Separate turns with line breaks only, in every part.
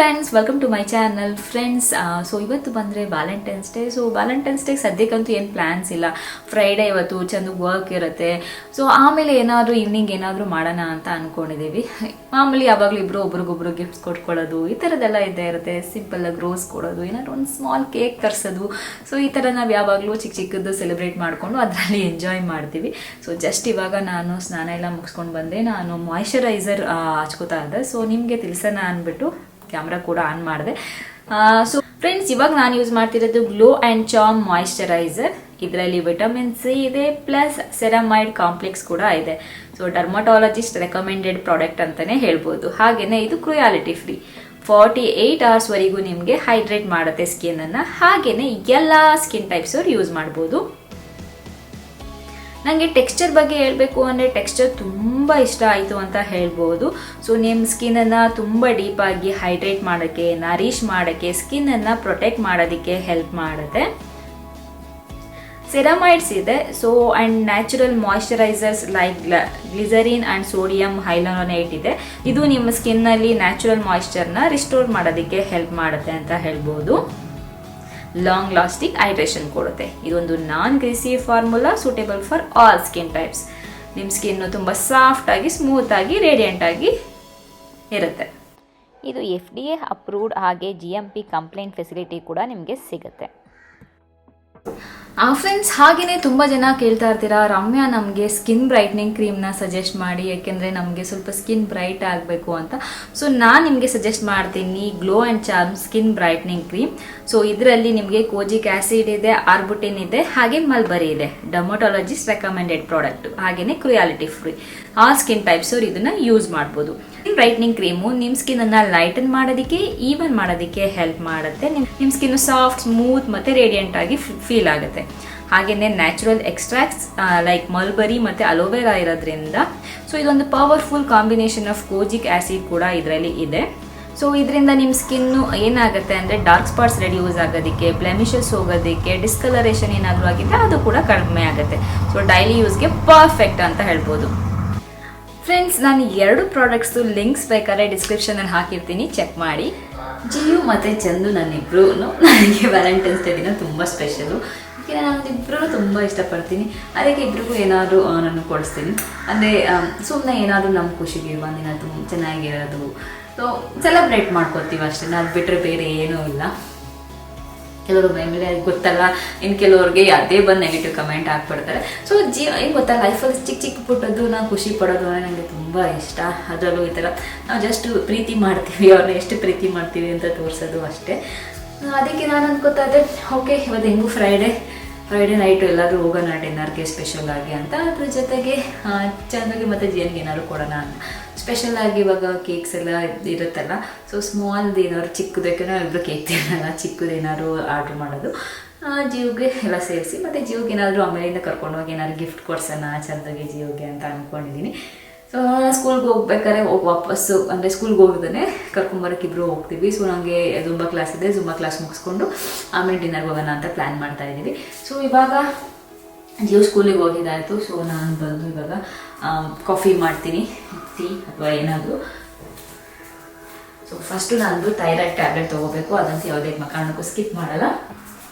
Friends, welcome to my channel. Friends, so ಇವತ್ತು ಬಂದರೆ Valentine's Day. So Valentine's Day ಸದ್ಯಕ್ಕಂತೂ ಏನು ಪ್ಲ್ಯಾನ್ಸ್ ಇಲ್ಲ. ಫ್ರೈಡೇ ಇವತ್ತು ಚೆಂದ ವರ್ಕ್ ಇರುತ್ತೆ. ಸೊ ಆಮೇಲೆ ಏನಾದರೂ ಈವ್ನಿಂಗ್ ಏನಾದರೂ ಮಾಡೋಣ ಅಂತ ಅಂದ್ಕೊಂಡಿದ್ದೀವಿ. ಮಾಮೂಲಿ ಯಾವಾಗಲೂ ಇಬ್ಬರು ಒಬ್ರಿಗೊಬ್ರು ಗಿಫ್ಟ್ಸ್ ಕೊಟ್ಕೊಳ್ಳೋದು ಈ ಥರದ್ದೆಲ್ಲ ಇದ್ದೇ ಇರುತ್ತೆ. ಸಿಂಪಲ್ಲಾಗಿ ರೋಸ್ ಕೊಡೋದು, ಏನಾದ್ರು ಒಂದು ಸ್ಮಾಲ್ ಕೇಕ್ ತರಿಸೋದು. ಸೊ ಈ ಥರ ನಾವು ಯಾವಾಗಲೂ ಚಿಕ್ಕ ಚಿಕ್ಕದ್ದು ಸೆಲೆಬ್ರೇಟ್ ಮಾಡಿಕೊಂಡು ಅದರಲ್ಲಿ ಎಂಜಾಯ್ ಮಾಡ್ತೀವಿ. ಸೊ ಜಸ್ಟ್ ಇವಾಗ ನಾನು ಸ್ನಾನ ಎಲ್ಲ ಮುಗಿಸ್ಕೊಂಡು ಬಂದೆ. ನಾನು ಮಾಯಿಶ್ಚರೈಸರ್ ಹಚ್ಕೋತಾ ಇದ್ದೆ. ಸೊ ನಿಮಗೆ ತಿಳಿಸೋಣ ಅಂದ್ಬಿಟ್ಟು ಕ್ಯಾಮ್ರಾ ಕೂಡ ಆನ್ ಮಾಡಿದೆ. ಸೊ ಫ್ರೆಂಡ್ಸ್, ಇವಾಗ ನಾನು ಯೂಸ್ ಮಾಡ್ತಿರೋದು ಗ್ಲೋ ಆ್ಯಂಡ್ ಚಾರ್ಮ್ ಮಾಯಿಶ್ಚರೈಸರ್. ಇದರಲ್ಲಿ ವಿಟಮಿನ್ ಸಿ ಇದೆ, ಪ್ಲಸ್ ಸೆರಮೈಡ್ ಕಾಂಪ್ಲೆಕ್ಸ್ ಕೂಡ ಇದೆ. ಸೊ ಡರ್ಮಟಾಲಜಿಸ್ಟ್ ರೆಕಮೆಂಡೆಡ್ ಪ್ರಾಡಕ್ಟ್ ಅಂತಲೇ ಹೇಳ್ಬೋದು. ಹಾಗೆಯೇ ಇದು ಕ್ರುಯಾಲಿಟಿ ಫ್ರೀ. 48 ಅವರ್ಸ್ವರೆಗೂ ನಿಮಗೆ ಹೈಡ್ರೇಟ್ ಮಾಡುತ್ತೆ ಸ್ಕಿನ್ನನ್ನು. ಹಾಗೆಯೇ ಎಲ್ಲ ಸ್ಕಿನ್ ಟೈಪ್ಸ್ ಅವ್ರು ಯೂಸ್ ಮಾಡ್ಬೋದು. ನನಗೆ ಟೆಕ್ಸ್ಚರ್ ಬಗ್ಗೆ ಹೇಳಬೇಕು ಅಂದರೆ ಟೆಕ್ಸ್ಚರ್ ತುಂಬ ಇಷ್ಟ ಆಯಿತು ಅಂತ ಹೇಳ್ಬೋದು. ಸೊ ನಿಮ್ಮ ಸ್ಕಿನ್ನನ್ನು ತುಂಬ ಡೀಪಾಗಿ ಹೈಡ್ರೇಟ್ ಮಾಡೋಕ್ಕೆ, ನರಿಷ್ ಮಾಡೋಕ್ಕೆ, ಸ್ಕಿನ್ನನ್ನು ಪ್ರೊಟೆಕ್ಟ್ ಮಾಡೋದಕ್ಕೆ ಹೆಲ್ಪ್ ಮಾಡುತ್ತೆ. ಸೆರಮೈಡ್ಸ್ ಇದೆ. So and natural moisturisers like glycerin and sodium hyaluronate ಇದೆ. ಇದು ನಿಮ್ಮ ಸ್ಕಿನ್ನಲ್ಲಿ ನ್ಯಾಚುರಲ್ ಮಾಯಿಶ್ಚರ್ನ ರಿಸ್ಟೋರ್ ಮಾಡೋದಕ್ಕೆ ಹೆಲ್ಪ್ ಮಾಡುತ್ತೆ ಅಂತ ಹೇಳ್ಬೋದು. ಲಾಂಗ್ ಲಾಸ್ಟಿಂಗ್ ಹೈಡ್ರೇಷನ್ ಕೊಡುತ್ತೆ. ಇದೊಂದು non greasy formula, suitable for all skin types. ನಿಮ್ಮ ಸ್ಕಿನ್ನು ತುಂಬ ಸಾಫ್ಟಾಗಿ, ಸ್ಮೂತಾಗಿ, ರೇಡಿಯಂಟಾಗಿ ಇರುತ್ತೆ. ಇದು FDA ಅಪ್ರೂವ್ಡ್, ಹಾಗೆ GMP ಕಂಪ್ಲೇಂಟ್ ಫೆಸಿಲಿಟಿ ಕೂಡ ನಿಮಗೆ ಸಿಗುತ್ತೆ. ಫ್ರೆಂಡ್ಸ್, ಹಾಗೆಯೇ ತುಂಬ ಜನ ಕೇಳ್ತಾ ಇರ್ತೀರಾ, ರಮ್ಯಾ ನಮಗೆ ಸ್ಕಿನ್ ಬ್ರೈಟ್ನಿಂಗ್ ಕ್ರೀಮ್ನ ಸಜೆಸ್ಟ್ ಮಾಡಿ, ಯಾಕೆಂದರೆ ನಮಗೆ ಸ್ವಲ್ಪ ಸ್ಕಿನ್ ಬ್ರೈಟ್ ಆಗಬೇಕು ಅಂತ. ಸೊ ನಾನು ನಿಮಗೆ ಸಜೆಸ್ಟ್ ಮಾಡ್ತೀನಿ glow and charm skin brightening cream. So ಇದರಲ್ಲಿ ನಿಮಗೆ ಕೋಜಿಕ್ ಆ್ಯಸಿಡ್ ಇದೆ, ಆರ್ಬುಟಿನ್ ಇದೆ, ಹಾಗೆ ಮಲ್ಬರಿ ಇದೆ. Dermatologist recommended product. ಹಾಗೆಯೇ ಕ್ರುಯಾಲಿಟಿ ಫ್ರೀ. ಆ ಸ್ಕಿನ್ ಟೈಪ್ಸ್ ಅವ್ರು ಇದನ್ನು ಯೂಸ್ ಮಾಡ್ಬೋದು. ಬ್ರೈಟ್ನಿಂಗ್ ಕ್ರೀಮು ನಿಮ್ಮ ಸ್ಕಿನ್ನನ್ನು ಲೈಟನ್ ಮಾಡೋದಕ್ಕೆ, ಈವನ್ ಮಾಡೋದಕ್ಕೆ ಹೆಲ್ಪ್ ಮಾಡುತ್ತೆ. ನಿಮ್ಮ ಸ್ಕಿನ್ನು ಸಾಫ್ಟ್, ಸ್ಮೂತ್ ಮತ್ತು ರೇಡಿಯಂಟ್ ಆಗಿ ಫೀಲ್ ಆಗುತ್ತೆ. ಹಾಗೆಯೇ ನ್ಯಾಚುರಲ್ ಎಕ್ಸ್ಟ್ರಾಕ್ಟ್ಸ್ ಲೈಕ್ ಮಲ್ಬರಿ ಮತ್ತು ಅಲೋವೆರಾ ಇರೋದ್ರಿಂದ ಸೊ ಇದೊಂದು ಪವರ್ಫುಲ್ ಕಾಂಬಿನೇಷನ್ ಆಫ್ ಕೋಜಿಕ್ ಆ್ಯಸಿಡ್ ಕೂಡ ಇದರಲ್ಲಿ ಇದೆ. ಸೊ ಇದರಿಂದ ನಿಮ್ಮ ಸ್ಕಿನ್ನು ಏನಾಗುತ್ತೆ ಅಂದರೆ ಡಾರ್ಕ್ ಸ್ಪಾಟ್ಸ್ ರೆಡ್ಯೂಸ್ ಆಗೋದಕ್ಕೆ, ಬ್ಲೆಮಿಷಸ್ ಹೋಗೋದಕ್ಕೆ, ಡಿಸ್ಕಲರೇಷನ್ ಏನಾದರೂ ಆಗಿದ್ದರೆ ಅದು ಕೂಡ ಕಡಿಮೆ ಆಗುತ್ತೆ. ಸೊ ಡೈಲಿ ಯೂಸ್ಗೆ ಪರ್ಫೆಕ್ಟ್ ಅಂತ ಹೇಳ್ಬೋದು. ಫ್ರೆಂಡ್ಸ್, ನಾನು 2 ಪ್ರಾಡಕ್ಟ್ಸು ಲಿಂಕ್ಸ್ ಬೇಕಾದ್ರೆ ಡಿಸ್ಕ್ರಿಪ್ಷನಲ್ಲಿ ಹಾಕಿರ್ತೀನಿ, ಚೆಕ್ ಮಾಡಿ. ಜಿಯು ಮತ್ತು ಚಂದು ನನ್ನಿಬ್ರು ನನಗೆ ವ್ಯಾಲೆಂಟೈನ್ಸ್ ಡೇ ದಿನ ತುಂಬ ಸ್ಪೆಷಲು. ಯಾಕೆಂದರೆ ನಾನು ಇಬ್ಬರೂ ತುಂಬ ಇಷ್ಟಪಡ್ತೀನಿ. ಅದಕ್ಕೆ ಇಬ್ರಿಗೂ ಏನಾದರೂ ನಾನು ಕೊಡಿಸ್ತೀನಿ. ಅಂದರೆ ಸುಮ್ಮನೆ ಏನಾದರೂ ನಮ್ಮ ಖುಷಿಗೆ ಒಂದಿನ ತುಂಬ ಚೆನ್ನಾಗಿರೋದು. ಸೊ ಸೆಲೆಬ್ರೇಟ್ ಮಾಡ್ಕೊತೀವಿ ಅಷ್ಟೇ, ಅದು ಬಿಟ್ಟರೆ ಬೇರೆ ಏನೂ ಇಲ್ಲ. ಕೆಲವರು ಮೇಲೆ ಗೊತ್ತಲ್ಲ, ಇನ್ನು ಕೆಲವ್ರಿಗೆ ಅದೇ ಬಂದು ನೆಗೆಟಿವ್ ಕಮೆಂಟ್ ಹಾಕ್ಬಿಡ್ತಾರೆ. ಸೊ ಏನು ಗೊತ್ತಾ, ಲೈಫಲ್ಲಿ ಚಿಕ್ಕ ಚಿಕ್ಕ ಪುಟ್ಟದ್ದು ನಾವು ಖುಷಿ ಪಡೋದು ಅಂದರೆ ನನಗೆ ತುಂಬ ಇಷ್ಟ. ಅದರಲ್ಲೂ ಈ ಥರ ನಾವು ಜಸ್ಟ್ ಪ್ರೀತಿ ಮಾಡ್ತೀವಿ, ಅವ್ರನ್ನ ಎಷ್ಟು ಪ್ರೀತಿ ಮಾಡ್ತೀವಿ ಅಂತ ತೋರಿಸೋದು ಅಷ್ಟೇ. ಅದಕ್ಕೆ ನಾನು ಅಂದ್ಕೋತಾ ಇದ್ದೆ, ಓಕೆ ಇವತ್ತು ಹೆಂಗೂ ಫ್ರೈಡೇ ನೈಟು ಎಲ್ಲಾದರೂ ಹೋಗೋಣ ಡಿನ್ನರ್ಗೆ ಸ್ಪೆಷಲ್ ಆಗಿ ಅಂತ. ಅದ್ರ ಜೊತೆಗೆ ಚೆನ್ನಾಗಿ ಮತ್ತು ಜಿಯನ್ಗೆ ಏನಾದ್ರು ಕೊಡೋಣ ಅಂತ. ಸ್ಪೆಷಲಾಗಿ ಇವಾಗ ಕೇಕ್ಸ್ ಎಲ್ಲ ಇರುತ್ತಲ್ಲ, ಸೊ ಸ್ಮಾಲ್ದು ಏನಾದ್ರು ಚಿಕ್ಕದಕ್ಕೆ ನಾವು ಇಬ್ಬರು ಕೇಕ್ ತಿನ್ನಲ್ಲ, ಚಿಕ್ಕದೇನಾದ್ರು ಆರ್ಡ್ರ್ ಮಾಡೋದು. ಜಿಯೋಗೆ ಎಲ್ಲ ಸೇರಿಸಿ ಮತ್ತು ಜಿಯೋಗೆ ಏನಾದರೂ ಆಮೇಲಿಂದ ಕರ್ಕೊಂಡೋಗಿ ಏನಾದ್ರು ಗಿಫ್ಟ್ ಕೊಡ್ಸೋಣ ಚಂದಾಗಿ ಜಿಯೋಗೆ ಅಂತ ಅಂದ್ಕೊಂಡಿದ್ದೀನಿ. ಸೊ ಸ್ಕೂಲ್ಗೆ ಹೋಗ್ಬೇಕಾದ್ರೆ ವಾಪಸ್ಸು ಅಂದರೆ ಸ್ಕೂಲ್ಗೆ ಹೋಗಿದ್ದಾನೆ ಕರ್ಕೊಂಬರೋಕೆ ಇಬ್ಬರು ಹೋಗ್ತೀವಿ. ಸೊ ನನಗೆ ಜುಂಬಾ ಕ್ಲಾಸ್ ಇದೆ, ಜುಂಬಾ ಕ್ಲಾಸ್ ಮುಗಿಸ್ಕೊಂಡು ಆಮೇಲೆ ಡಿನ್ನರ್ಗೆ ಹೋಗೋಣ ಅಂತ ಪ್ಲ್ಯಾನ್ ಮಾಡ್ತಾ ಇದ್ದೀವಿ. ಸೊ ಇವಾಗ ಜಿಯೋ ಸ್ಕೂಲಿಗೆ ಹೋಗಿದ್ದಾಯಿತು. ಸೊ ನಾನು ಬಂದು ಇವಾಗ ಕಾಫಿ ಮಾಡ್ತೀನಿ, ಟೀ ಅಥವಾ ಏನಾದರೂ. ಸೊ ಫಸ್ಟು ನಂದು ಥೈರಾಯ್ಡ್ ಟ್ಯಾಬ್ಲೆಟ್ ತೊಗೋಬೇಕು, ಅದಂತೂ ಯಾವುದೇ ಕಾರಣಕ್ಕೂ ಸ್ಕಿಪ್ ಮಾಡಲ್ಲ.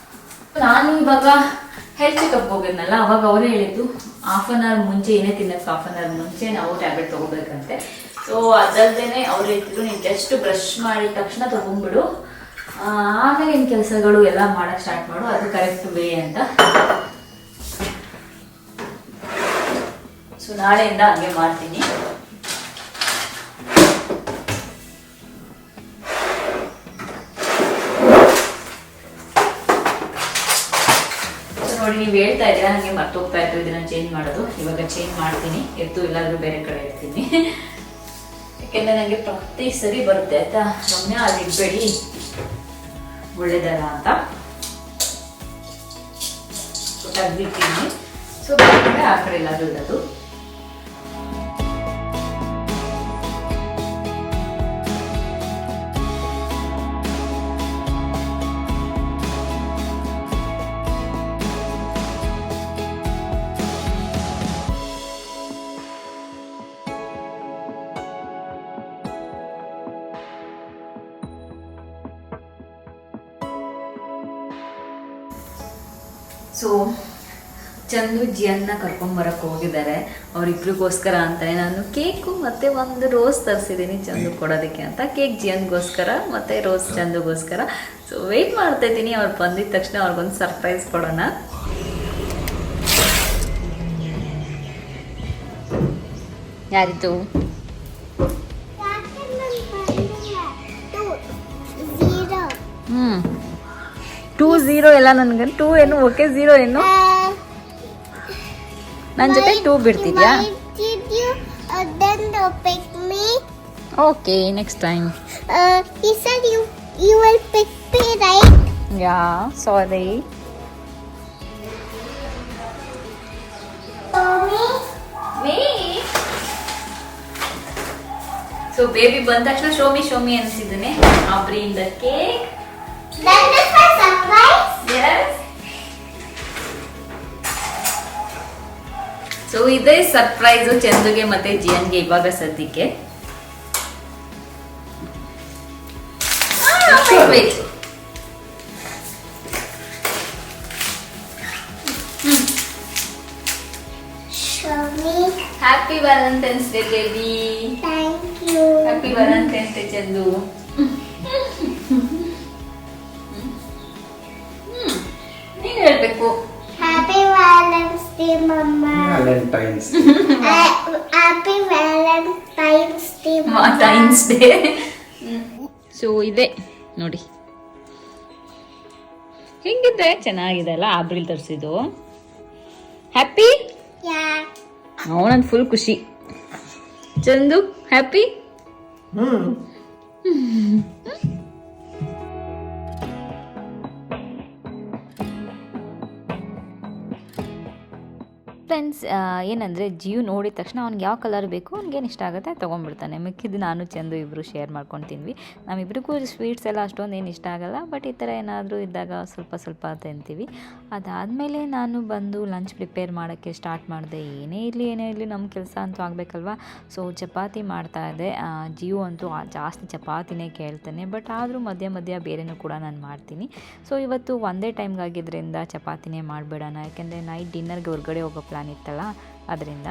ನಾನು ಇವಾಗ ಹೆಲ್ತ್ ಚೆಕಪ್ ಹೋಗಿದ್ನಲ್ಲ, ಅವಾಗ ಅವರೇ ಹೇಳಿದ್ದು ½ ಅವರ್ ಮುಂಚೆ, ಏನೇ ತಿನ್ನೋಕ್ಕೆ ½ ಅವರ್ ಮುಂಚೆ ನಾವು ಟ್ಯಾಬ್ಲೆಟ್ ತೊಗೋಬೇಕಂತೆ. ಸೊ ಅದಲ್ಲದೆ ಅವ್ರು ಹೇಳ್ತಿದ್ರು, ನೀನು ಜಸ್ಟ್ ಬ್ರಷ್ ಮಾಡಿದ ತಕ್ಷಣ ತೊಗೊಂಡ್ಬಿಡು, ಆಮೇಲೆ ನಿನ್ನ ಕೆಲಸಗಳು ಎಲ್ಲ ಮಾಡೋಕ್ಕೆ ಸ್ಟಾರ್ಟ್ ಮಾಡು, ಅದು ಕರೆಕ್ಟ್ ವೇ ಅಂತ. ಸೊ ನಾಳೆಯಿಂದ ಹಂಗೆ ಮಾಡ್ತೀನಿ. ನೋಡಿ, ನೀವು ಹೇಳ್ತಾ ಇದ್ದೀರಾ ಹಾಗೆ ಮರ್ತೋಗ್ತಾ ಇತ್ತು ಇದನ್ನು ಚೇಂಜ್ ಮಾಡೋದು. ಇವಾಗ ಚೇಂಜ್ ಮಾಡ್ತೀನಿ, ಎತ್ತು ಇಲ್ಲಾದರೂ ಬೇರೆ ಕಡೆ ಇರ್ತೀನಿ. ಯಾಕೆಂದರೆ ನನಗೆ ಪ್ರತಿ ಸರಿ ಬರುತ್ತೆ ಆಯ್ತಾ, ರಮ್ಯಾ ಅಲ್ಲಿ ಇಡಬೇಡಿ ಒಳ್ಳೇದಲ್ಲ ಅಂತ. ಸೊ ತೆಗ್ದಿರ್ತೀನಿ. ಸೊ ಬೇರೆ ಆ ಕಡೆ ಎಲ್ಲಾದರೂ ಇಡೋದು. ಸೊ ಚಂದು ಜಿಯನ್ನ ಕರ್ಕೊಂಬರಕ್ಕೆ ಹೋಗಿದ್ದಾರೆ ಅವರಿಬ್ರಿಗೋಸ್ಕರ ಅಂತಾನೆ ನಾನು ಕೇಕು ಮತ್ತು ಒಂದು ರೋಸ್ ತರಿಸಿದ್ದೀನಿ ಚಂದು ಕೊಡೋದಕ್ಕೆ ಅಂತ. ಕೇಕ್ ಜಿಯನ್ಗೋಸ್ಕರ ಮತ್ತು ರೋಸ್ ಚಂದುಗೋಸ್ಕರ. ಸೊ ವೆಯ್ಟ್ ಮಾಡ್ತಾ ಇದ್ದೀನಿ, ಅವ್ರು ಬಂದಿದ ತಕ್ಷಣ ಅವ್ರಿಗೊಂದು ಸರ್ಪ್ರೈಸ್ ಕೊಡೋಣ. ಯಾರಿತು? 2-0 ಎಲ್ಲ ನನಗೆ 2 ಏನು ಓಕೆ 0 ಏನು ನನ್ನ ಜೊತೆ 2 ಬಿಡ್ತಿದ್ಯಾ? Okay next time.
He said you will pick me, right?
Yeah, sorry. Me? So baby ಬಂದ ತಕ್ಷಣ show me ಅನ್ಸಿದ್ದಾನೆ. I'll bring the cake.
Then this is my surprise.
Yes. So ಇದೇ ಸರ್ಪ್ರೈಸು ಚಂದುಗೆ ಮತ್ತೆ ಜಿಯನ್ಗೆ ಇವಾಗ ಸದ್ಯಕ್ಕೆ. Happy Valentine's day baby.
Thank you.
Happy Valentine's day Chandu. ನೀನು ಹೇಳ್ಬೇಕು.
Happy Valentine's Day, Mama.
Valentine's.
Happy Valentine's Day, Mama.
Valentine's Day. So ಇದೆ ನೋಡಿ, ಹೆಂಗಿದೆ? ಚೆನ್ನಾಗಿದೆ ಅಲ್ಲ ಆಬ್ರಿಲ್ ತರಿಸಿದ್ದು. ಹ್ಯಾಪಿ?
Yeah.
ಅವನಂದು ಫುಲ್ ಖುಷಿ. ಚಂದು ಹ್ಯಾಪಿ? ಫ್ರೆಂಡ್ಸ್, ಏನಂದರೆ ಜಿಯು ನೋಡಿದ ತಕ್ಷಣ ಅವ್ನಿಗೆ ಯಾವ ಕಲರ್ ಬೇಕು, ಅವ್ನಿಗೇನು ಇಷ್ಟ ಆಗುತ್ತೆ ತೊಗೊಂಡ್ಬಿಡ್ತಾನೆ. ಮಿಕ್ಕಿದ್ದು ನಾನು ಚಂದು ಇಬ್ಬರು ಶೇರ್ ಮಾಡ್ಕೊಂಡು ತಿನ್ವಿ. ನಮ್ಮಿಬ್ರಿಗೂ ಸ್ವೀಟ್ಸ್ ಎಲ್ಲ ಅಷ್ಟೊಂದು ಏನು ಇಷ್ಟ ಆಗಲ್ಲ, ಬಟ್ ಈ ಥರ ಏನಾದರೂ ಇದ್ದಾಗ ಸ್ವಲ್ಪ ತಿಂತೀವಿ. ಅದಾದಮೇಲೆ ನಾನು ಬಂದು ಲಂಚ್ ಪ್ರಿಪೇರ್ ಮಾಡೋಕ್ಕೆ ಸ್ಟಾರ್ಟ್ ಮಾಡಿದೆ. ಏನೇ ಇರಲಿ ನಮ್ಮ ಕೆಲಸ ಅಂತೂ ಆಗಬೇಕಲ್ವ. ಸೊ ಚಪಾತಿ ಮಾಡ್ತಾಯಿದ್ದೆ. ಜಿಯು ಅಂತೂ ಜಾಸ್ತಿ ಚಪಾತಿನೇ ಕೇಳ್ತಾನೆ, ಬಟ್ ಆದರೂ ಮಧ್ಯ ಬೇರೆನೂ ಕೂಡ ನಾನು ಮಾಡ್ತೀನಿ. ಸೊ ಇವತ್ತು ಒಂದೇ ಟೈಮ್ಗಾಗಿದ್ದರಿಂದ ಚಪಾತಿನೇ ಮಾಡಿಬಿಡೋಣ, ಯಾಕೆಂದರೆ ನೈಟ್ ಡಿನ್ನರ್ಗೆ ಹೊರಗಡೆ ಹೋಗೋ ಪ್ಲ್ಯಾನ್ ಇತ್ತಲ್ಲ ಅದರಿಂದ.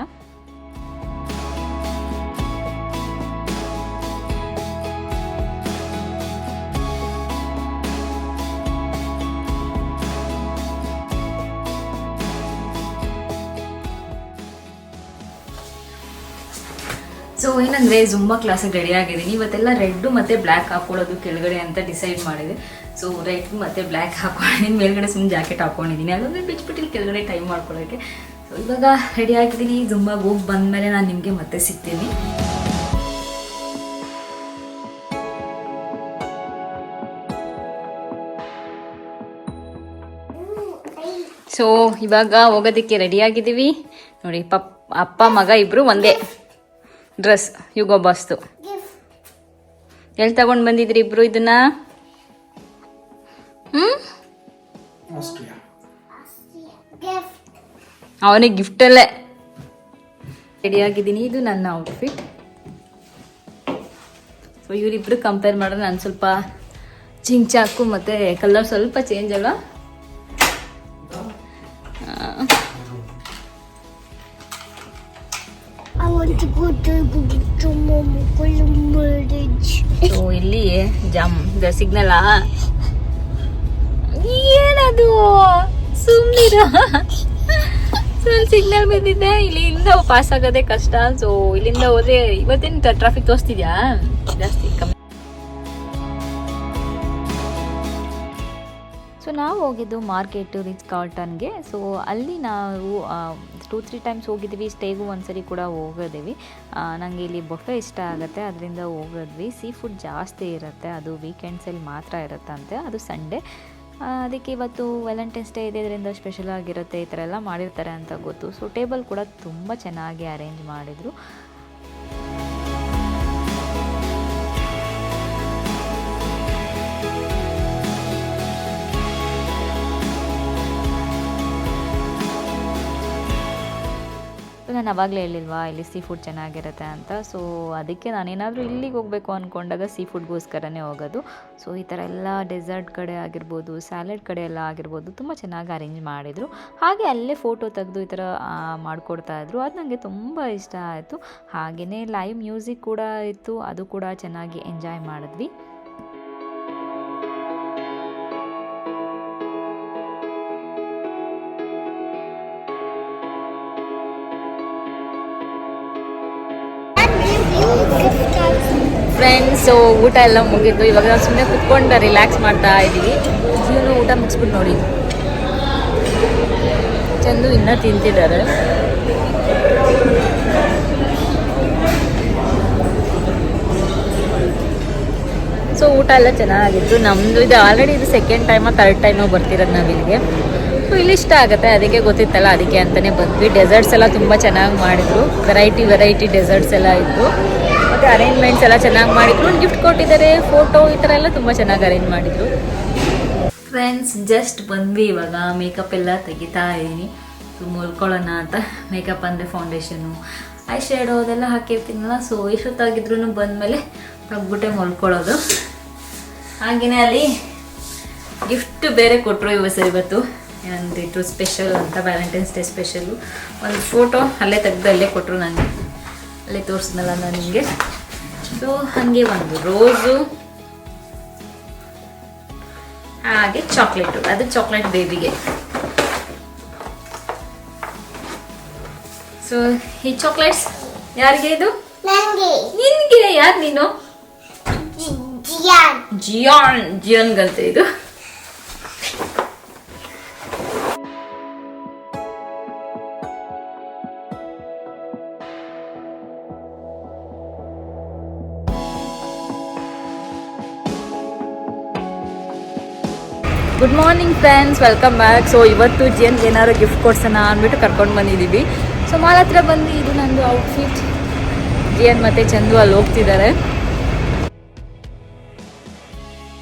ಸೊ ಏನಂದರೆ ಜುಂಬಾ ಕ್ಲಾಸಿಗೆ ರೆಡಿ ಆಗಿದ್ದೀನಿ. ಇವತ್ತೆಲ್ಲ ರೆಡ್ಡು ಮತ್ತು ಬ್ಲ್ಯಾಕ್ ಹಾಕ್ಕೊಳ್ಳೋದು ಕೆಳಗಡೆ ಅಂತ ಡಿಸೈಡ್ ಮಾಡಿದೆ. ಸೊ ರೆಡ್ ಮತ್ತು ಬ್ಲ್ಯಾಕ್ ಹಾಕ್ಕೊಂಡಿದ್ದೀನಿ, ಮೇಲ್ಗಡೆ ಸುಮ್ಮನೆ ಜಾಕೆಟ್ ಹಾಕ್ಕೊಂಡಿದ್ದೀನಿ. ಅದೊಂದು ಬಿಟ್ಬಿಟ್ಟು ಕೆಳಗಡೆ ಟೈಮ್ ಮಾಡ್ಕೊಳ್ಳೋಕ್ಕೆ. ಸೊ ಇವಾಗ ರೆಡಿ ಆಗಿದ್ದೀನಿ. ಜುಂಬಾಗೆ ಹೋಗಿ ಬಂದಮೇಲೆ ನಾನು ನಿಮಗೆ ಮತ್ತೆ ಸಿಗ್ತೀನಿ. ಸೊ ಇವಾಗ ಹೋಗೋದಕ್ಕೆ ರೆಡಿಯಾಗಿದ್ದೀವಿ ನೋಡಿ. ಅಪ್ಪ ಮಗ ಇಬ್ಬರು ಒಂದೇ ಡ್ರೆಸ್, ಯುಗೋ ಬಾಸ್ತು. ಎಲ್ಲಿ ತಗೊಂಡು ಬಂದಿದ್ರಿ ಇಬ್ರು ಇದನ್ನ? ಅವನಿಗೆ ಗಿಫ್ಟಲ್ಲೇ ರೆಡಿಯಾಗಿದ್ದೀನಿ. ಇದು ನನ್ನ ಔಟ್ಫಿಟ್. ಸೊ ಇವರಿಬ್ರು ಕಂಪೇರ್ ಮಾಡಿದ್ರೆ ನಾನು ಸ್ವಲ್ಪ ಚಿಂಚಾಕು ಮತ್ತು ಕಲರ್ ಸ್ವಲ್ಪ ಚೇಂಜ್ ಅಲ್ಲ. ಸೊ ಇಲ್ಲಿ ಸಿಗ್ನಲ್ ಏನದು? ಸುಮ್ಮನಿರ ಸಿಗ್ನಲ್ ಬಿದ್ದಿದ್ದೆ. ಇಲ್ಲಿಂದ ಪಾಸ್ ಆಗೋದೇ ಕಷ್ಟ. ಸೊ ಇಲ್ಲಿಂದ ಹೋದ್ರೆ ಇವತ್ತೇನು ಟ್ರಾಫಿಕ್ ತೋರಿಸ್ತಿದ್ಯಾ? ಜಾಸ್ತಿ ಕಮ್ಮಿ. ಸೊ ನಾವು ಹೋಗಿದ್ದು ಮಾರ್ಕೆಟು ರಿಚ್ ಕಾರ್ಟನ್ಗೆ. ಸೊ ಅಲ್ಲಿ ನಾವು 2-3 ಟೈಮ್ಸ್ ಹೋಗಿದ್ವಿ. ಸ್ಟೇಗೂ ಒಂದ್ಸರಿ ಕೂಡ ಹೋಗಿದ್ದೀವಿ. ನನಗೆ ಇಲ್ಲಿ ಬಫೆ ಇಷ್ಟ ಆಗುತ್ತೆ, ಅದರಿಂದ ಹೋಗಿದ್ವಿ. ಸೀ ಫುಡ್ ಜಾಸ್ತಿ ಇರುತ್ತೆ, ಅದು ವೀಕೆಂಡ್ಸಲ್ಲಿ ಮಾತ್ರ ಇರುತ್ತಂತೆ, ಅದು ಸಂಡೇ. ಅದಕ್ಕೆ ಇವತ್ತು ವ್ಯಾಲೆಂಟೈನ್ಸ್ ಡೇ ಇದರಿಂದ ಸ್ಪೆಷಲ್ ಆಗಿರುತ್ತೆ, ಈ ಥರ ಎಲ್ಲ ಮಾಡಿರ್ತಾರೆ ಅಂತ ಗೊತ್ತು. ಸೊ ಟೇಬಲ್ ಕೂಡ ತುಂಬ ಚೆನ್ನಾಗಿ ಅರೇಂಜ್ ಮಾಡಿದರು. ನಾನು ಅವಾಗಲೇ ಹೇಳಿಲ್ವಾ ಇಲ್ಲಿ ಸೀ ಫುಡ್ ಚೆನ್ನಾಗಿರುತ್ತೆ ಅಂತ. ಸೊ ಅದಕ್ಕೆ ನಾನೇನಾದರೂ ಇಲ್ಲಿಗೆ ಹೋಗಬೇಕು ಅಂದ್ಕೊಂಡಾಗ ಸೀ ಫುಡ್ಗೋಸ್ಕರನೇ ಹೋಗೋದು. ಸೊ ಈ ಥರ ಎಲ್ಲ ಡೆಸರ್ಟ್ ಕಡೆ ಆಗಿರ್ಬೋದು, ಸ್ಯಾಲೆಡ್ ಕಡೆ ಎಲ್ಲ ಆಗಿರ್ಬೋದು ತುಂಬ ಚೆನ್ನಾಗಿ ಅರೇಂಜ್ ಮಾಡಿದರು. ಹಾಗೆ ಅಲ್ಲೇ ಫೋಟೋ ತೆಗೆದು ಈ ಥರ ಮಾಡಿಕೊಡ್ತಾಯಿದ್ರು. ಅದು ನನಗೆ ತುಂಬ ಇಷ್ಟ ಆಯಿತು. ಹಾಗೆಯೇ ಲೈವ್ ಮ್ಯೂಸಿಕ್ ಕೂಡ ಇತ್ತು, ಅದು ಕೂಡ ಚೆನ್ನಾಗಿ ಎಂಜಾಯ್ ಮಾಡಿದ್ವಿ. ಫ್ರೆಂಡ್ಸು ಊಟ ಎಲ್ಲ ಮುಗಿದ್ದು ಇವಾಗ ಸುಮ್ಮನೆ ಕುತ್ಕೊಂಡು ರಿಲ್ಯಾಕ್ಸ್ ಮಾಡ್ತಾ ಇದ್ದೀವಿ. ಜೀವನ ಊಟ ಮುಗಿಸ್ಬಿಟ್ಟು ನೋಡಿ, ಚಂದು ಇನ್ನೂ ತಿಂತಿದ್ದಾರೆ. ಸೊ ಊಟ ಎಲ್ಲ ಚೆನ್ನಾಗಿತ್ತು. ನಮ್ಮದು ಇದು ಆಲ್ರೆಡಿ ಇದು ಸೆಕೆಂಡ್ ಟೈಮೋ ಥರ್ಡ್ ಟೈಮೋ ಬರ್ತಿರೋದು ನಾವು ಇಲ್ಲಿಗೆ. ಸೊ ಇಲ್ಲಿ ಇಷ್ಟ ಆಗುತ್ತೆ, ಅದಕ್ಕೆ ಗೊತ್ತಿತ್ತಲ್ಲ ಅದಕ್ಕೆ ಅಂತಲೇ ಬಂದ್ವಿ. ಡೆಸರ್ಟ್ಸ್ ಎಲ್ಲ ತುಂಬ ಚೆನ್ನಾಗಿ ಮಾಡಿದರು, ವೆರೈಟಿ ಡೆಸರ್ಟ್ಸ್ ಎಲ್ಲ ಇತ್ತು. ಮತ್ತು ಅರೇಂಜ್ಮೆಂಟ್ಸ್ ಎಲ್ಲ ಚೆನ್ನಾಗಿ ಮಾಡಿದರು, ಗಿಫ್ಟ್ ಕೊಟ್ಟಿದ್ದಾರೆ, ಫೋಟೋ ಈ ಥರ ಎಲ್ಲ ತುಂಬ ಚೆನ್ನಾಗಿ ಅರೇಂಜ್ ಮಾಡಿದರು. ಫ್ರೆಂಡ್ಸ್ ಜಸ್ಟ್ ಬಂದ್ವಿ, ಇವಾಗ ಮೇಕಪ್ ಎಲ್ಲ ತೆಗಿತಾ ಇದ್ದೀನಿ. ಸೊ ಮುಲ್ಕೊಳ್ಳೋಣ ಅಂತ. ಮೇಕಪ್ ಅಂದರೆ ಫೌಂಡೇಶನು, ಐ ಶ್ಯಾಡೋ ಅದೆಲ್ಲ ಹಾಕಿರ್ತೀನಲ್ಲ. ಸೊ ಎಷ್ಟೊತ್ತಾಗಿದ್ರು ಬಂದಮೇಲೆ ತಗ್ಬಿಟ್ಟೆ ಮಲ್ಕೊಳ್ಳೋದು. ಹಾಗೆಯೇ ಅಲ್ಲಿ ಗಿಫ್ಟ್ ಬೇರೆ ಕೊಟ್ಟರು ಇವತ್ತು ಏನಂದಿಟ್ಟು ಸ್ಪೆಷಲ್ ಅಂತ, ವ್ಯಾಲೆಂಟೈನ್ಸ್ ಡೇ ಸ್ಪೆಷಲು. ಒಂದು ಫೋಟೋ ಅಲ್ಲೇ ತೆಗೆದು ಅಲ್ಲೇ ಕೊಟ್ಟರು, ನನಗೆ ಅಲ್ಲೇ ತೋರಿಸಿದ್ನಲ್ಲ ನಾನು ನಿಮಗೆ. ಸೊ ಹಾಗೆ ಒಂದು ರೋಸು, ಹಾಗೆ ಚಾಕ್ಲೇಟು, ಅದು ಚಾಕ್ಲೇಟ್ ಬೇಬಿಗೆ. ಸೊ ಈ ಚಾಕ್ಲೇಟ್ಸ್ ಯಾರಿಗೆ? ಇದು ನಿನಗೆ. ಯಾರು ನೀನು? ಜಿಯಾನ್ಗಂತೆ ಇದು. Good morning friends, welcome back. So ಇವತ್ತು ಜಿಯನ್ಗೆ ಏನಾದ್ರು ಗಿಫ್ಟ್ ಕೊಡ್ಸೋಣ ಅಂದ್ಬಿಟ್ಟು ಕರ್ಕೊಂಡು ಬಂದಿದ್ದೀವಿ. ಸೊ ಮಾಲ್ ಹತ್ರ ಬಂದು ಇದು ನಂದು ಔಟ್ಫಿಟ್. ಜಿಯನ್ ಮತ್ತು ಚಂದು ಅಲ್ಲಿ ಹೋಗ್ತಿದ್ದಾರೆ.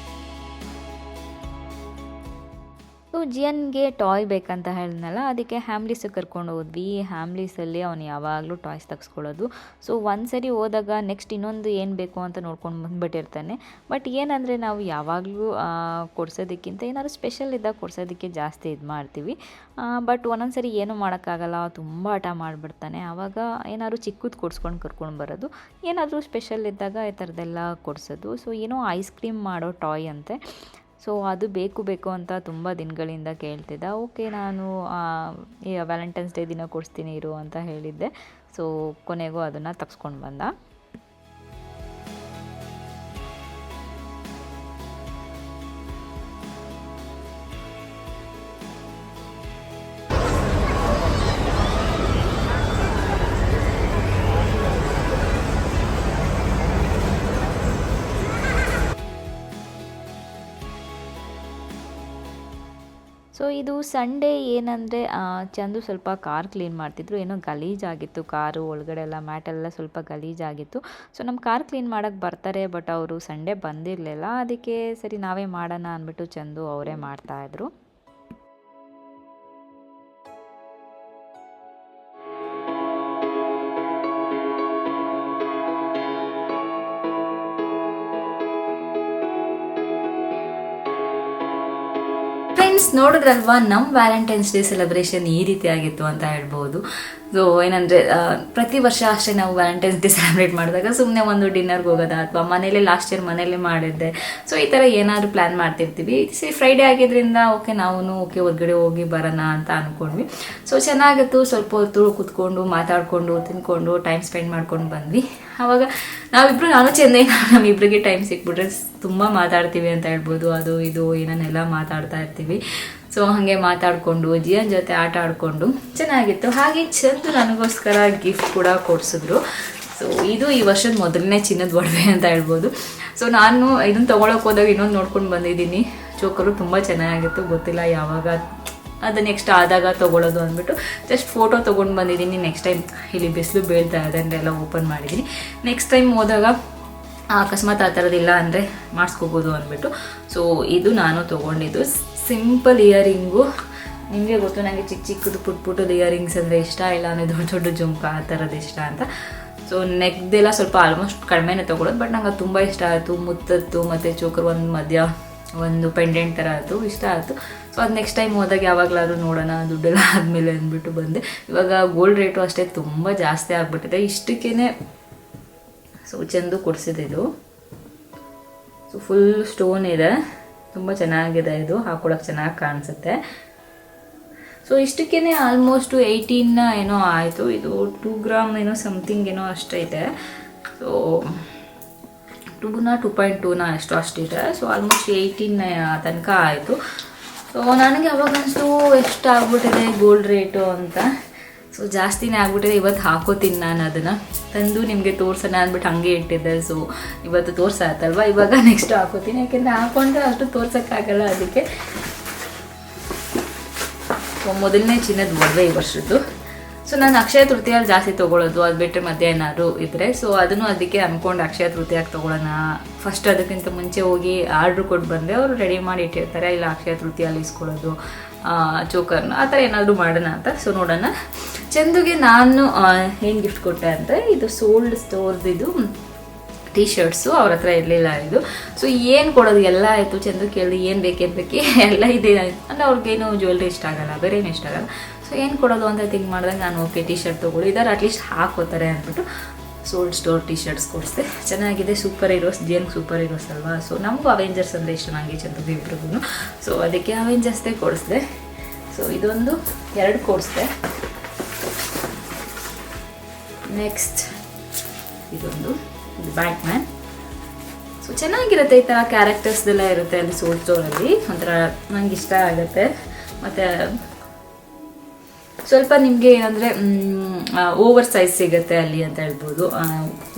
ಸೊ ಜಿಯನ್ಗೆ ಟಾಯ್ ಬೇಕಂತ ಹೇಳಿದ್ನಲ್ಲ, ಅದಕ್ಕೆ ಹ್ಯಾಮ್ಲೀಸಿಗೆ ಕರ್ಕೊಂಡು ಹೋದ್ವಿ. ಹ್ಯಾಮ್ಲೀಸಲ್ಲಿ ಅವನು ಯಾವಾಗಲೂ ಟಾಯ್ಸ್ ತೆಗೆಸ್ಕೊಳ್ಳೋದು. ಸೊ ಒಂದು ಸರಿ ಹೋದಾಗ ನೆಕ್ಸ್ಟ್ ಇನ್ನೊಂದು ಏನು ಬೇಕು ಅಂತ ನೋಡ್ಕೊಂಡು ಬಂದುಬಿಟ್ಟಿರ್ತಾನೆ. ಬಟ್ ಏನಂದರೆ ನಾವು ಯಾವಾಗಲೂ ಕೊಡ್ಸೋದಕ್ಕಿಂತ ಏನಾದ್ರು ಸ್ಪೆಷಲ್ ಇದ್ದಾಗ ಕೊಡ್ಸೋದಕ್ಕೆ ಜಾಸ್ತಿ ಇದು ಮಾಡ್ತೀವಿ. ಬಟ್ ಒಂದೊಂದು ಸರಿ ಏನೂ ಮಾಡೋಕ್ಕಾಗಲ್ಲ, ತುಂಬ ಹಠ ಮಾಡಿಬಿಡ್ತಾನೆ. ಆವಾಗ ಏನಾದ್ರು ಚಿಕ್ಕದು ಕೊಡ್ಸ್ಕೊಂಡು ಕರ್ಕೊಂಡು ಬರೋದು, ಏನಾದರೂ ಸ್ಪೆಷಲ್ ಇದ್ದಾಗ ಈ ಥರದ್ದೆಲ್ಲ ಕೊಡಿಸೋದು. ಸೊ ಏನೋ ಐಸ್ ಕ್ರೀಮ್ ಮಾಡೋ ಟಾಯ್ ಅಂತೆ. ಸೊ ಅದು ಬೇಕು ಅಂತ ತುಂಬ ದಿನಗಳಿಂದ ಕೇಳ್ತಿದ್ದ. ಓಕೆ ನಾನು ಈ ವ್ಯಾಲೆಂಟೈನ್ಸ್ ಡೇ ದಿನ ಕೊಡಿಸ್ತೀನಿ ಇರು ಅಂತ ಹೇಳಿದ್ದೆ. ಸೊ ಕೊನೆಗೂ ಅದನ್ನು ತಗ್ಸ್ಕೊಂಡು ಬಂದ. ಸೊ ಇದು ಸಂಡೇ ಏನಂದರೆ ಚಂದು ಸ್ವಲ್ಪ ಕಾರ್ ಕ್ಲೀನ್ ಮಾಡ್ತಿದ್ರು. ಏನೋ ಗಲೀಜಾಗಿತ್ತು ಕಾರು ಒಳಗಡೆ ಎಲ್ಲ, ಮ್ಯಾಟೆಲ್ಲ ಸ್ವಲ್ಪ ಗಲೀಜಾಗಿತ್ತು. ಸೊ ನಮ್ಮ ಕಾರ್ ಕ್ಲೀನ್ ಮಾಡೋಕ್ಕೆ ಬರ್ತಾರೆ, ಬಟ್ ಅವರು ಸಂಡೇ ಬಂದಿರಲಿಲ್ಲ. ಅದಕ್ಕೆ ಸರಿ ನಾವೇ ಮಾಡೋಣ ಅಂದ್ಬಿಟ್ಟು ಚಂದು ಅವರೇ ಮಾಡ್ತಾಯಿದ್ರು. ಫ್ರೆಂಡ್ಸ್ ನೋಡಿದ್ರಲ್ವಾ, ನಮ್ಮ ವ್ಯಾಲೆಂಟೈನ್ಸ್ ಡೇ ಸೆಲೆಬ್ರೇಷನ್ ಈ ರೀತಿ ಆಗಿತ್ತು ಅಂತ ಹೇಳ್ಬೋದು. ಸೊ ಏನಂದರೆ ಪ್ರತಿ ವರ್ಷ ಅಷ್ಟೇ ನಾವು ವ್ಯಾಲೆಂಟೈನ್ಸ್ ಡೇ ಸೆಲೆಬ್ರೇಟ್ ಮಾಡಿದಾಗ ಸುಮ್ಮನೆ ಒಂದು ಡಿನ್ನರ್ಗೆ ಹೋಗೋದ, ಅಥವಾ ಮನೇಲಿ ಲಾಸ್ಟ್ ಇಯರ್ ಮನೇಲಿ ಮಾಡಿದ್ದೆ. ಸೊ ಈ ಥರ ಏನಾದರೂ ಪ್ಲ್ಯಾನ್ ಮಾಡ್ತಿರ್ತೀವಿ. ಫ್ರೈಡೇ ಆಗಿದ್ದರಿಂದ ಓಕೆ ಹೊರಗಡೆ ಹೋಗಿ ಬರೋಣ ಅಂತ ಅಂದ್ಕೊಂಡ್ವಿ. ಸೊ ಚೆನ್ನಾಗಿತ್ತು. ಸ್ವಲ್ಪ ಹೊತ್ತು ಕೂತ್ಕೊಂಡು ಮಾತಾಡಿಕೊಂಡು ತಿನ್ಕೊಂಡು ಟೈಮ್ ಸ್ಪೆಂಡ್ ಮಾಡ್ಕೊಂಡು ಬಂದ್ವಿ. ಆವಾಗ ನಾವಿಬ್ಬರು, ನಾನು ಚೆಂದ ನಮ್ಮಿಬ್ಬರಿಗೆ ಟೈಮ್ ಸಿಕ್ಬಿಟ್ರೆ ತುಂಬ ಮಾತಾಡ್ತೀವಿ ಅಂತ ಹೇಳ್ಬೋದು. ಅದು ಇದು ಏನನ್ನೆಲ್ಲ ಮಾತಾಡ್ತಾ ಇರ್ತೀವಿ. ಸೊ ಹಾಗೆ ಮಾತಾಡಿಕೊಂಡು ಜಿಯನ್ ಜೊತೆ ಆಟ ಆಡಿಕೊಂಡು ಚೆನ್ನಾಗಿತ್ತು. ಹಾಗೆ ಚಂದು ನನಗೋಸ್ಕರ ಗಿಫ್ಟ್ ಕೂಡ ಕೊಡಿಸಿದ್ರು. ಸೊ ಇದು ಈ ವರ್ಷದ ಮೊದಲನೇ ಚಿನ್ನದ ಒಡವೆ ಅಂತ ಹೇಳ್ಬೋದು. ಸೊ ನಾನು ಇದನ್ನು ತೊಗೊಳಕ್ಕೆ ಹೋದಾಗ ಇನ್ನೊಂದು ನೋಡ್ಕೊಂಡು ಬಂದಿದ್ದೀನಿ. ಚೋಕರು ತುಂಬ ಚೆನ್ನಾಗಿತ್ತು. ಗೊತ್ತಿಲ್ಲ ಯಾವಾಗ ಅದು ನೆಕ್ಸ್ಟ್ ಆದಾಗ ತೊಗೊಳೋದು ಅಂದ್ಬಿಟ್ಟು ಜಸ್ಟ್ ಫೋಟೋ ತೊಗೊಂಡು ಬಂದಿದ್ದೀನಿ. ನೆಕ್ಸ್ಟ್ ಟೈಮ್ ಇಲ್ಲಿ ಬಿಸಿಲು ಬೀಳ್ತಾ ಇದೆ ಅಂದೆಲ್ಲ ಓಪನ್ ಮಾಡಿದ್ದೀನಿ. ನೆಕ್ಸ್ಟ್ ಟೈಮ್ ಹೋದಾಗ ಅಕಸ್ಮಾತ್ ಆ ಥರದ್ದಿಲ್ಲ ಅಂದರೆ ಮಾಡಿಸ್ಕೋಬೋದು ಅಂದ್ಬಿಟ್ಟು. ಸೊ ಇದು ನಾನು ತೊಗೊಂಡಿದ್ದು ಸಿಂಪಲ್ ಇಯರಿಂಗು ನಿಮಗೆ ಗೊತ್ತು ನನಗೆ ಚಿಕ್ಕ ಚಿಕ್ಕದು ಪುಟ್ಟದು ಇಯರಿಂಗ್ಸ್ ಅಂದರೆ ಇಷ್ಟ, ಇಲ್ಲ ಅಂದರೆ ದೊಡ್ಡ ದೊಡ್ಡ ಜುಮ್ಕ ಆ ಥರದ್ದು ಇಷ್ಟ ಅಂತ. ಸೊ ನೆಕ್ದೆಲ್ಲ ಸ್ವಲ್ಪ ಆಲ್ಮೋಸ್ಟ್ ಕಡಿಮೆನೇ ತೊಗೊಳೋದು, ಬಟ್ ನಂಗೆ ತುಂಬ ಇಷ್ಟ ಆಯಿತು. ಮುತ್ತತ್ತು ಮತ್ತು ಚೋಕರ್ ಒಂದು ಮಧ್ಯ ಒಂದು ಪೆಂಡೆಂಟ್ ಥರ ಆಯಿತು, ಇಷ್ಟ ಆಯಿತು. ಸೊ ಅದು ನೆಕ್ಸ್ಟ್ ಟೈಮ್ ಹೋದಾಗ ಯಾವಾಗಲಾದ್ರೂ ನೋಡೋಣ ದುಡ್ಡೆಲ್ಲ ಆದಮೇಲೆ ಅಂದ್ಬಿಟ್ಟು ಬಂದೆ. ಇವಾಗ ಗೋಲ್ಡ್ ರೇಟು ಅಷ್ಟೇ ತುಂಬ ಜಾಸ್ತಿ ಆಗಿಬಿಟ್ಟಿದೆ. ಇಷ್ಟಕ್ಕೇ ಸೊ ಚೆಂದು ಕೊಡಿಸಿದೆ ಇದು. ಸೊ ಫುಲ್ ಸ್ಟೋನ್ ಇದೆ, ತುಂಬ ಚೆನ್ನಾಗಿದೆ, ಇದು ಹಾಕೊಳಕ್ಕೆ ಚೆನ್ನಾಗಿ ಕಾಣಿಸುತ್ತೆ. ಸೊ ಇಷ್ಟಕ್ಕೇ ಆಲ್ಮೋಸ್ಟು 18 ಏನೋ ಆಯಿತು. ಇದು 2 ಗ್ರಾಮ್ ಏನೋ ಸಮಥಿಂಗ್ ಏನೋ ಅಷ್ಟೈತೆ. ಸೊ 2.2 ಅಷ್ಟಿದೆ. ಸೊ ಆಲ್ಮೋಸ್ಟ್ 18 ತನಕ ಆಯಿತು. ಸೊ ನನಗೆ ಅವಾಗ ಅನಿಸ್ತು ಎಷ್ಟು ಆಗ್ಬಿಟ್ಟಿದೆ ಗೋಲ್ಡ್ ರೇಟು ಅಂತ. ಸೊ ಜಾಸ್ತಿನೇ ಆಗ್ಬಿಟ್ಟಿದೆ. ಇವತ್ತು ಹಾಕೋತೀನಿ ನಾನು ಅದನ್ನು ತಂದು ನಿಮಗೆ ತೋರ್ಸೋಣ ಅಂದ್ಬಿಟ್ಟು ಹಾಗೆ ಇಟ್ಟಿದ್ದೆ. ಸೊ ಇವತ್ತು ತೋರ್ಸಾಯ್ತಲ್ವ, ಇವಾಗ ನೆಕ್ಸ್ಟ್ ಹಾಕೋತೀನಿ, ಯಾಕೆಂದರೆ ಹಾಕೊಂಡ್ರೆ ಅಷ್ಟು ತೋರ್ಸೋಕ್ಕಾಗಲ್ಲ. ಅದಕ್ಕೆ ಸೊ ಮೊದಲನೇ ಚಿನ್ನದ ಒಡವೆ ಈ ವರ್ಷದ್ದು. ಸೊ ನಾನು ಅಕ್ಷಯ ತೃತೀಯಲ್ಲಿ ಜಾಸ್ತಿ ತೊಗೊಳ್ಳೋದು, ಅದು ಬಿಟ್ಟರೆ ಮಧ್ಯ ಏನಾದ್ರು ಇದ್ದರೆ. ಸೊ ಅದನ್ನು ಅದಕ್ಕೆ ಅಂದ್ಕೊಂಡು ಅಕ್ಷಯ ತೃತೀಯಕ್ಕೆ ತೊಗೊಳ್ಳೋಣ. ಫಸ್ಟ್ ಅದಕ್ಕಿಂತ ಮುಂಚೆ ಹೋಗಿ ಆರ್ಡ್ರ್ ಕೊಟ್ಟು ಬಂದರೆ ಅವರು ರೆಡಿ ಮಾಡಿ ಇಟ್ಟಿರ್ತಾರೆ, ಇಲ್ಲ ಅಕ್ಷಯ ತೃತೀಯಲ್ಲಿ ಇಸ್ಕೊಳ್ಳೋದು ಚೋಕರ್ನ ಆ ಥರ ಏನಾದರೂ ಮಾಡೋಣ ಅಂತ. ಸೊ ನೋಡೋಣ. ಚಂದುಗೆ ನಾನು ಏನು ಗಿಫ್ಟ್ ಕೊಟ್ಟೆ ಅಂದರೆ ಇದು ಸೋಲ್ಡ್ ಸ್ಟೋರ್ದಿದು ಟೀ ಶರ್ಟ್ಸು. ಅವ್ರ ಹತ್ರ ಇರಲಿಲ್ಲ ಇದು. ಸೊ ಏನು ಕೊಡೋದು ಎಲ್ಲ ಆಯಿತು. ಚಂದು ಕೇಳಿದೆ ಏನು ಬೇಕೇ ಎಲ್ಲ ಇದೆ ಅಂದರೆ ಅವ್ರಿಗೇನು ಜ್ಯುವೆಲ್ರಿ ಇಷ್ಟ ಆಗಲ್ಲ, ಬೇರೆ ಏನು ಇಷ್ಟ ಆಗಲ್ಲ. ಸೊ ಏನು ಕೊಡೋದು ಅಂತ ಥಿಂಕ್ ಮಾಡಿದಾಗ ನಾನು ಓಕೆ ಟೀ ಶರ್ಟ್ ತೊಗೊಳ್ಳಿ, ಇದಾರೆ ಅಟ್ಲೀಸ್ಟ್ ಹಾಕೋತಾರೆ ಅಂದ್ಬಿಟ್ಟು ಸೋಲ್ಡ್ ಸ್ಟೋರ್ ಟೀ ಶರ್ಟ್ಸ್ ಕೊಡಿಸ್ದೆ. ಚೆನ್ನಾಗಿದೆ, ಸೂಪರ್ ಹೀರೋಸ್, ಸೂಪರ್ ಹೀರೋಸ್ ಅಲ್ವಾ. ಸೊ ನಮಗೂ ಅವೆಂಜರ್ಸ್ ಅಂದರೆ ಇಷ್ಟ, ನನಗೆ ಚಂದ್ರಿಗೆ ಇಬ್ರಿಗೂ. ಸೊ ಅದಕ್ಕೆ ಅವೆಂಜರ್ಸ್ದೇ ಕೊಡಿಸ್ದೆ. ಸೊ ಇದೊಂದು 2 ಕೊಡಿಸ್ದೆ. ನೆಕ್ಸ್ಟ್ ಇದೊಂದು ಇದು ಬ್ಯಾಟ್ಮ್ಯಾನ್. ಸೊ ಚೆನ್ನಾಗಿರುತ್ತೆ, ಈ ಥರ ಕ್ಯಾರೆಕ್ಟರ್ಸ್ದೆಲ್ಲ ಇರುತ್ತೆ ಅಲ್ಲಿ ಸೋಲ್ಡ್ ಸ್ಟೋರಲ್ಲಿ. ಒಂಥರ ನನಗೆ ಇಷ್ಟ ಆಗುತ್ತೆ. ಮತ್ತು ಸ್ವಲ್ಪ ನಿಮಗೆ ಏನಂದರೆ ಓವರ್ ಸೈಜ್ ಸಿಗುತ್ತೆ ಅಲ್ಲಿ ಅಂತ ಹೇಳ್ಬೋದು.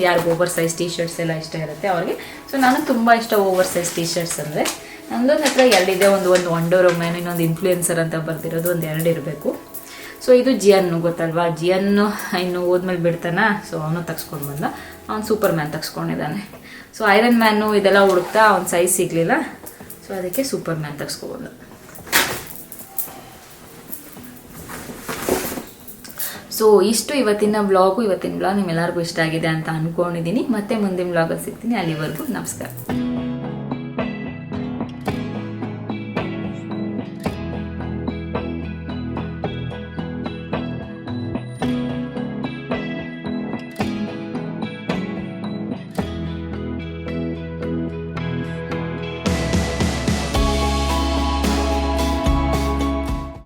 ಯಾರಿಗೂ ಓವರ್ ಸೈಜ್ ಟೀ ಶರ್ಟ್ಸ್ ಎಲ್ಲ ಇಷ್ಟ ಇರುತ್ತೆ ಅವ್ರಿಗೆ. ಸೊ ನನಗೆ ತುಂಬ ಇಷ್ಟ ಓವರ್ ಸೈಜ್ ಟೀ ಶರ್ಟ್ಸ್ ಅಂದರೆ. ನನ್ನದೊಂದು ಹತ್ರ 2 ಇದೆ. ಒಂದು ವಂಡರ್ ವುಮೆನ್, ಇನ್ನೊಂದು ಇನ್ಫ್ಲೂಯೆನ್ಸರ್ ಅಂತ ಬರ್ತಿರೋದು, ಒಂದು 2 ಇರಬೇಕು. ಸೊ ಇದು ಜಿಯನ್ನು ಗೊತ್ತಲ್ವಾ, ಜಿಯನ್ನು ಇನ್ನು ಹೋದ್ಮೇಲೆ ಬಿಡ್ತಾನೆ. ಸೊ ಅವನು ತಗ್ಸ್ಕೊಂಡು ಬಂದ, ಅವ್ನು ಸೂಪರ್ ಮ್ಯಾನ್ ತಗ್ಸ್ಕೊಂಡಿದ್ದಾನೆ. ಸೊ ಐರನ್ ಮ್ಯಾನು ಇದೆಲ್ಲ ಹುಡುಕ್ತಾ ಅವ್ನ ಸೈಜ್ ಸಿಗಲಿಲ್ಲ. ಸೊ ಅದಕ್ಕೆ ಸೂಪರ್ ಮ್ಯಾನ್ ತಗ್ಸ್ಕೊಬಂದ. ಸೊ ಇಷ್ಟು ಇವತ್ತಿನ ಬ್ಲಾಗ್ ನಿಮ್ಮೆಲ್ಲರಿಗೂ ಇಷ್ಟ ಆಗಿದೆ ಅಂತ ಅಂದ್ಕೊಂಡಿದ್ದೀನಿ. ಮತ್ತೆ ಮುಂದಿನ ಬ್ಲಾಗಲ್ಲಿ ಸಿಗ್ತೀನಿ. ಅಲ್ಲಿವರೆಗೂ ನಮಸ್ಕಾರ.